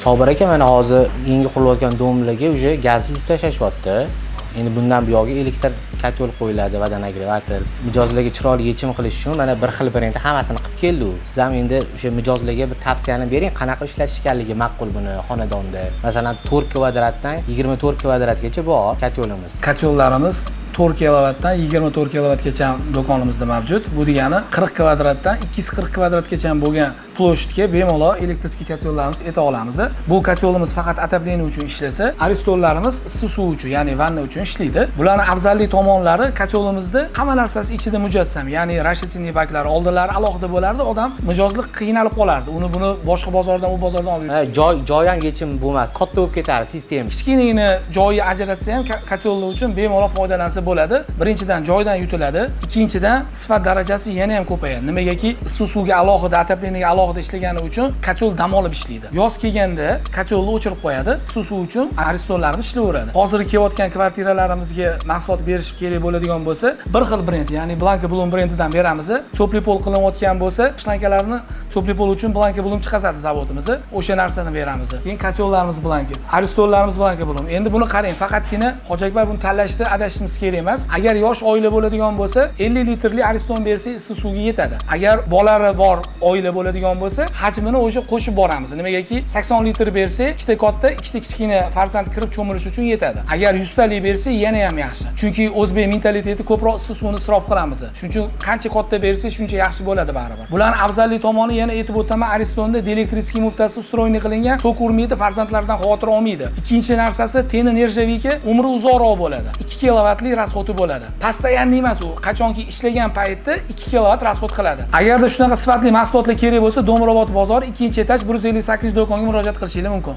Sobir aka mana hozir yangi qurilayotgan domlarga уже gazsiz tashyapti. Endi bundan buyog'iga elektr kotel qo'yiladi va nagrevator. Mijozlarga chiroyli yechim qilish uchun mana bir xil brend hammasini qilib keldi u. Siz ham endi o'sha mijozlarga bir tavsiyani bering, qanaqa ishlatishganligi ma'qul buni xonadonda. Masalan, 4 kvadratdan 24 kvadratgacha bor kotelimiz. Kotellarimiz 4 kilovatdan 24 kilovatgacha do'konimizda mavjud. Bu degani 40 kvadratdan 240 kvadratgacha bo'lgan ploshitga bemalol elektrический kotellarimiz eta olamiz. Bu kotelimiz faqat отопление uchun ishlasa, aristollarimiz issiq suv uchun, ya'ni vanna uchun ishlaydi. Bularning afzallik tomonlari kotelimizda hamma narsasi ichida mujassam, ya'ni rashidniy baklari oldinlari alohida bo'lardi, odam mijozlik qiynalib qolardi. Buni boshqa bozordan u bozordan olib Joy ham yechim bo'lmas, katta bo'lib ketardi sistema. Kichkinagina joyi ajratsa ham kotellar uchun bemalol foydalansa bo'ladi. Birinchidan joydan yutiladi, ikkinchidan sifat darajasi yana ham ko'payadi. Nimagaki issiq suvga alohida, отопленияga alohida ishlagani uchun kotel dam olib ishlaydi. Yoz kelganda kotelni o'chirib qo'yadi, issiq suv uchun aristollarimiz ishlayveradi. Hozir kelayotgan kvartiralarimizga mahsulot berish kerak bo'ladigan bo'lsa, bir xil brend, ya'ni Blanka Bloom brendidan beramiz. To'plipol qilinayotgan bo'lsa, shlankalarni to'plipol uchun Blanka Bloom chiqazadi zavodimiz. O'sha narsani beramiz. Keyin kotellarimiz Blanka, aristollarimiz Blanka Bloom. Endi buni qarang, faqatgina Hojiakbar buni tanlashda adashishimiz kerak emas. Agar yosh oila bo'ladigan bo'lsa, 50 litrli ariston bersa issiq suvga yetadi. Agar bolari bor oila bo'ladigan bo'lsa, hajmini o'sha qo'shib boramiz. Nimagaki 80 litr bersa, ikkita katta, ikkita kichkina farzand kirib cho'milish uchun yetadi. Agar 100 talik bersa, yana ham yaxshi. Chunki o'zbek mentaliteti ko'proq issiq suvni isrof qilamiz. Shuning uchun qancha katta bersa, shuncha yaxshi bo'ladi baribir. Bularning afzallik tomoni yana aytib o'taman, aristonda dielektrический muftasi ustроенный qilingan, tok urmaydi, farzandlardan xavotir olmaydi. Ikkinchi narsasi, teni nержавейка umri uzoqroq bo'ladi. 2 kilovatli расходi bo'ladi. Постоянный emas u, qachonki ishlagan paytda 2 kilovat расход qiladi. Agarda shunaqa sifatli mahsulotlar kerak bo'lsa, Do'murobod bozor 2-etaj 158 do'konga murojaat qilishingiz mumkin.